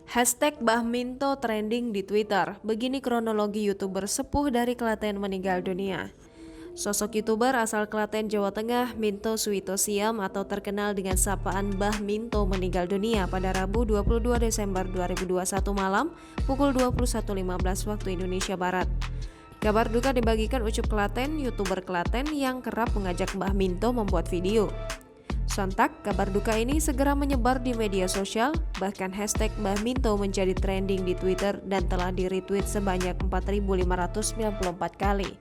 Hashtag Mbah Minto trending di Twitter. Begini kronologi YouTuber sepuh dari Klaten meninggal dunia. Sosok YouTuber asal Klaten, Jawa Tengah, Minto Suwito Siam atau terkenal dengan sapaan Mbah Minto meninggal dunia pada Rabu 22 Desember 2021 malam pukul 21.15 waktu Indonesia Barat. Kabar duka dibagikan Ucup Klaten, YouTuber Klaten yang kerap mengajak Mbah Minto membuat video. Sontak, kabar duka ini segera menyebar di media sosial, bahkan hashtag Mbah Minto menjadi trending di Twitter dan telah di-retweet sebanyak 4.594 kali.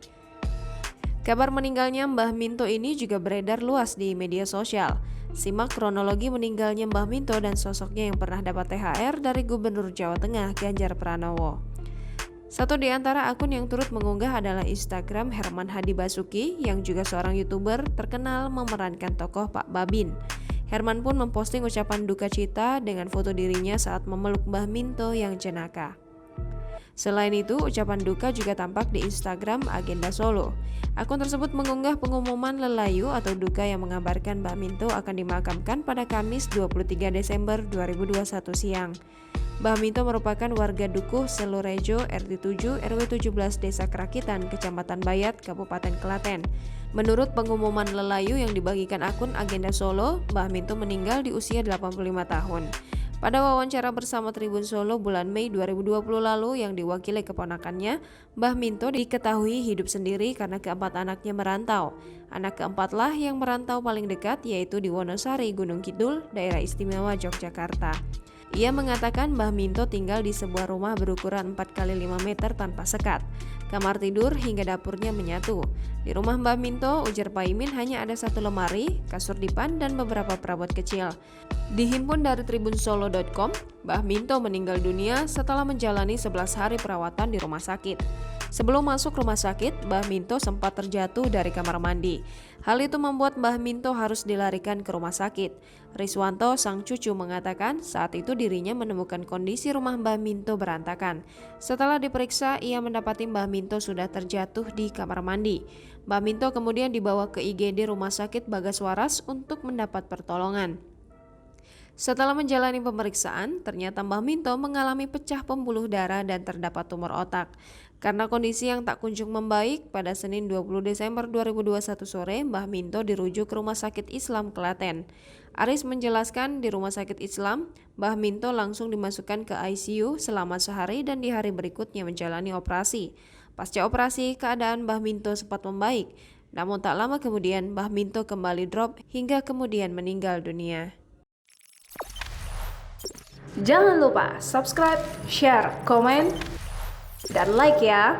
Kabar meninggalnya Mbah Minto ini juga beredar luas di media sosial. Simak kronologi meninggalnya Mbah Minto dan sosoknya yang pernah dapat THR dari Gubernur Jawa Tengah Ganjar Pranowo. Satu di antara akun yang turut mengunggah adalah Instagram Herman Hadi Basuki yang juga seorang YouTuber terkenal memerankan tokoh Pak Babin. Herman pun memposting ucapan duka cita dengan foto dirinya saat memeluk Mbah Minto yang jenaka. Selain itu, ucapan duka juga tampak di Instagram Agenda Solo. Akun tersebut mengunggah pengumuman lelayu atau duka yang mengabarkan Mbah Minto akan dimakamkan pada Kamis 23 Desember 2021 siang. Mbah Minto merupakan warga Dukuh Selorejo RT 7 RW 17 Desa Kerakitan, Kecamatan Bayat, Kabupaten Klaten. Menurut pengumuman lelayu yang dibagikan akun Agenda Solo, Mbah Minto meninggal di usia 85 tahun. Pada wawancara bersama Tribun Solo bulan Mei 2020 lalu yang diwakili keponakannya, Mbah Minto diketahui hidup sendiri karena keempat anaknya merantau. Anak keempatlah yang merantau paling dekat yaitu di Wonosari, Gunung Kidul, Daerah Istimewa Yogyakarta. Ia mengatakan Mbah Minto tinggal di sebuah rumah berukuran 4x5 meter tanpa sekat. Kamar tidur hingga dapurnya menyatu. Di rumah Mbah Minto, ujar Paimin, hanya ada satu lemari, kasur dipan, dan beberapa perabot kecil. Dihimpun dari tribunsolo.com, Mbah Minto meninggal dunia setelah menjalani 11 hari perawatan di rumah sakit. Sebelum masuk rumah sakit, Mbah Minto sempat terjatuh dari kamar mandi. Hal itu membuat Mbah Minto harus dilarikan ke rumah sakit. Riswanto, sang cucu, mengatakan saat itu dirinya menemukan kondisi rumah Mbah Minto berantakan. Setelah diperiksa, ia mendapati Mbah Minto sudah terjatuh di kamar mandi. Mbah Minto kemudian dibawa ke IGD Rumah Sakit Bagas Waras untuk mendapat pertolongan. Setelah menjalani pemeriksaan, ternyata Mbah Minto mengalami pecah pembuluh darah dan terdapat tumor otak. Karena kondisi yang tak kunjung membaik, pada Senin 20 Desember 2021 sore, Mbah Minto dirujuk ke Rumah Sakit Islam Klaten. Aris menjelaskan di Rumah Sakit Islam, Mbah Minto langsung dimasukkan ke ICU selama sehari dan di hari berikutnya menjalani operasi. Pasca operasi, keadaan Mbah Minto sempat membaik. Namun tak lama kemudian, Mbah Minto kembali drop hingga kemudian meninggal dunia. Jangan lupa subscribe, share, komen, dan like ya.